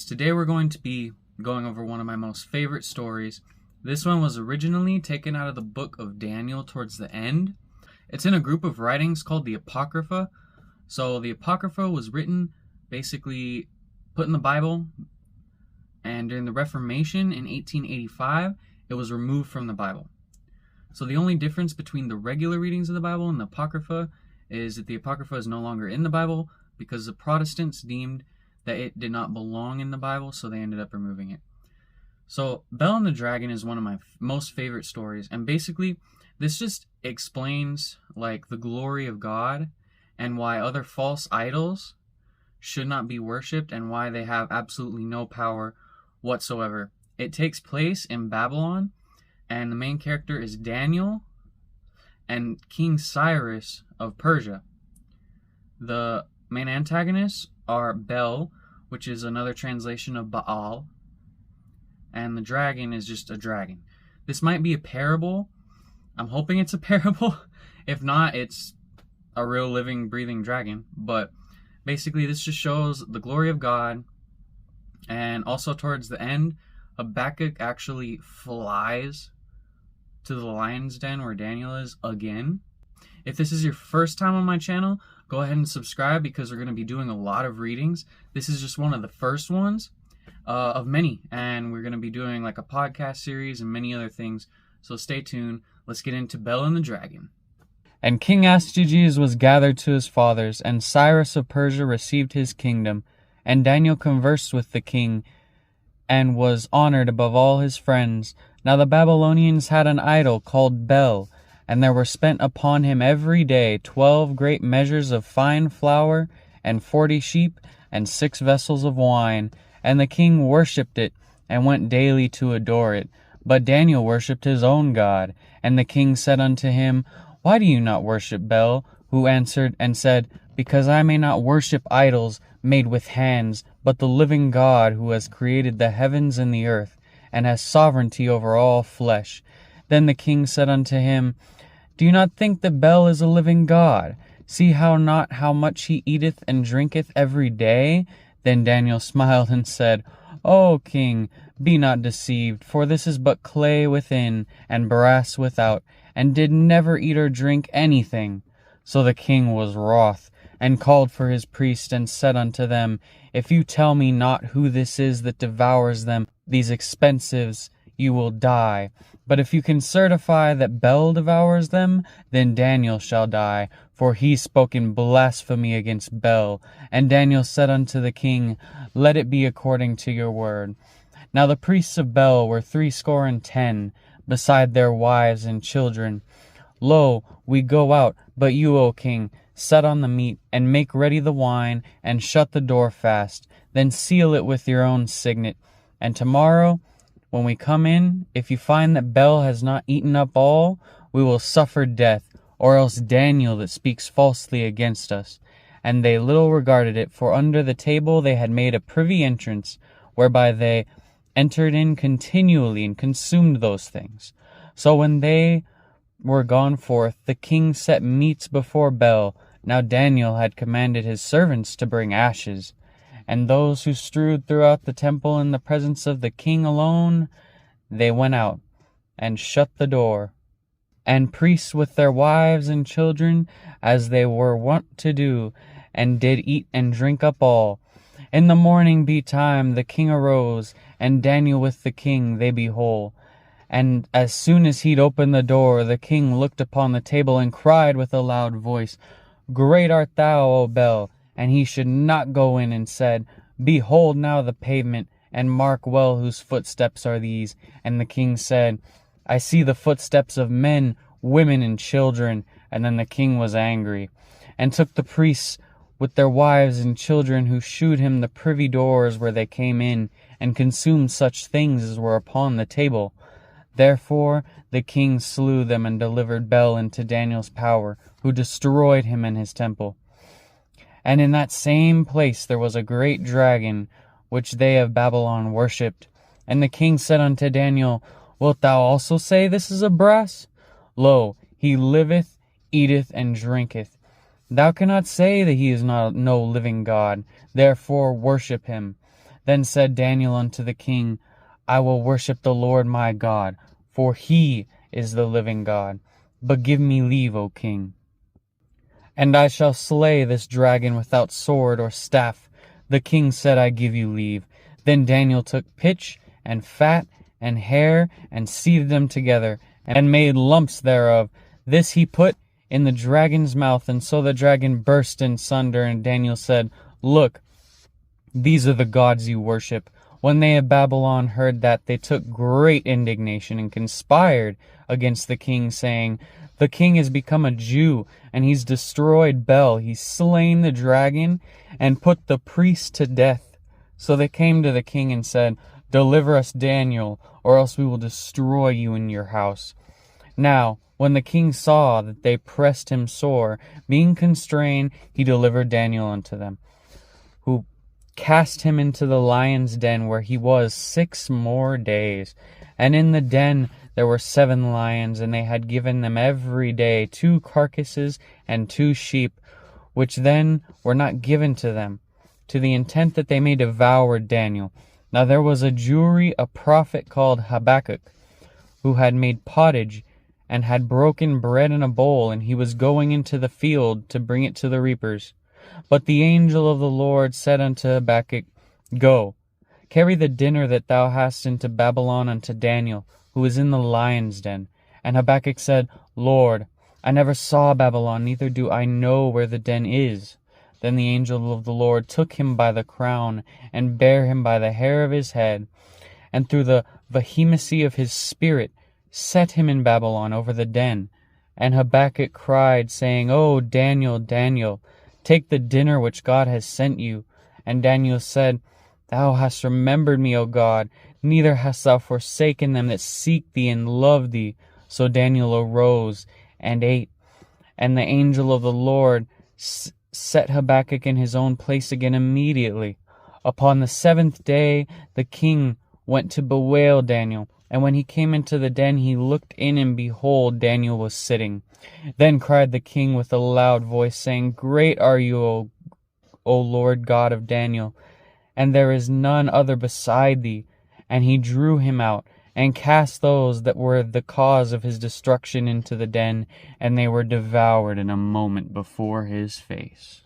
Today we're going to be going over one of my most favorite stories. This one was originally taken out of the book of Daniel towards the end. It's in a group of writings called the Apocrypha. So the Apocrypha was written, basically put in the Bible, and during the Reformation in 1885, it was removed from the Bible. So the only difference between the regular readings of the Bible and the Apocrypha is that the Apocrypha is no longer in the Bible because the Protestants deemed that it did not belong in the Bible, so they ended up removing it. So Bel and the Dragon is one of my most favorite stories, and basically this just explains like the glory of God and why other false idols should not be worshipped and why they have absolutely no power whatsoever. It takes place in Babylon, and the main character is Daniel and King Cyrus of Persia. The main antagonists are Bel, which is another translation of Baal, and the dragon is just a dragon. This might be a parable. I'm hoping it's a parable. If not, it's a real living, breathing dragon. But basically, this just shows the glory of God. And also towards the end, Habakkuk actually flies to the lion's den where Daniel is again. If this is your first time on my channel, go ahead and subscribe because we're going to be doing a lot of readings. This is just one of the first ones of many, and we're going to be doing like a podcast series and many other things. So stay tuned. Let's get into Bel and the Dragon. And King Astyages was gathered to his fathers, and Cyrus of Persia received his kingdom. And Daniel conversed with the king, and was honored above all his friends. Now the Babylonians had an idol called Bel, and there were spent upon him every day 12 great measures of fine flour, and 40 sheep, and 6 vessels of wine. And the king worshipped it, and went daily to adore it. But Daniel worshipped his own God. And the king said unto him, Why do you not worship Bel? Who answered and said, Because I may not worship idols made with hands, but the living God who has created the heavens and the earth, and has sovereignty over all flesh. Then the king said unto him, Do you not think that Bel is a living God? See how much he eateth and drinketh every day? Then Daniel smiled and said, O king, be not deceived, for this is but clay within, and brass without, and did never eat or drink anything. So the king was wroth, and called for his priests, and said unto them, If you tell me not who this is that devours them, these expensives, you will die. But if you can certify that Bel devours them, then Daniel shall die, for he spoke in blasphemy against Bel. And Daniel said unto the king, Let it be according to your word. Now the priests of Bel were 70, beside their wives and children. Lo, we go out, but you, O king, set on the meat, and make ready the wine, and shut the door fast. Then seal it with your own signet. And tomorrow, when we come in, if you find that Bel has not eaten up all, we will suffer death, or else Daniel that speaks falsely against us. And they little regarded it, for under the table they had made a privy entrance, whereby they entered in continually and consumed those things. So when they were gone forth, the king set meats before Bel. Now Daniel had commanded his servants to bring ashes. And those who strewed throughout the temple in the presence of the king alone, they went out, and shut the door. And priests with their wives and children, as they were wont to do, and did eat and drink up all. In the morning betime the king arose, and Daniel with the king, they be whole. And as soon as he'd opened the door, the king looked upon the table, and cried with a loud voice, Great art thou, O Bel! And he should not go in, and said, Behold now the pavement, and mark well whose footsteps are these. And the king said, I see the footsteps of men, women, and children. And then the king was angry, and took the priests with their wives and children, who shewed him the privy doors where they came in, and consumed such things as were upon the table. Therefore the king slew them, and delivered Bel into Daniel's power, who destroyed him in his temple. And in that same place there was a great dragon, which they of Babylon worshipped. And the king said unto Daniel, Wilt thou also say this is of brass? Lo, he liveth, eateth, and drinketh. Thou cannot say that he is not no living God, therefore worship him. Then said Daniel unto the king, I will worship the Lord my God, for he is the living God. But give me leave, O king. And I shall slay this dragon without sword or staff. The king said, I give you leave. Then Daniel took pitch and fat and hair, and seethed them together, and made lumps thereof. This he put in the dragon's mouth, and so the dragon burst in sunder. And Daniel said, Look, these are the gods you worship. When they of Babylon heard that, they took great indignation, and conspired against the king, saying, The king has become a Jew, and he's destroyed Bel. He's slain the dragon, and put the priest to death. So they came to the king and said, Deliver us Daniel, or else we will destroy you in your house. Now, when the king saw that they pressed him sore, being constrained, he delivered Daniel unto them, who cast him into the lion's den, where he was 6 more days. And in the den there were 7 lions, and they had given them every day 2 carcasses and 2 sheep, which then were not given to them, to the intent that they may devour Daniel. Now there was a Jewry, a prophet called Habakkuk, who had made pottage, and had broken bread in a bowl, and he was going into the field to bring it to the reapers. But the angel of the Lord said unto Habakkuk, Go, carry the dinner that thou hast into Babylon unto Daniel, who is in the lion's den. And Habakkuk said, Lord, I never saw Babylon, neither do I know where the den is. Then the angel of the Lord took him by the crown, and bare him by the hair of his head, and through the vehemency of his spirit set him in Babylon over the den. And Habakkuk cried, saying, O Daniel, Daniel, take the dinner which God has sent you. And Daniel said, Thou hast remembered me, O God, neither hast thou forsaken them that seek thee and love thee. So Daniel arose and ate. And the angel of the Lord set Habakkuk in his own place again immediately. Upon the 7th day the king went to bewail Daniel. And when he came into the den, he looked in, and behold, Daniel was sitting. Then cried the king with a loud voice, saying, Great are you, O Lord God of Daniel, and there is none other beside thee. And he drew him out, and cast those that were the cause of his destruction into the den, and they were devoured in a moment before his face.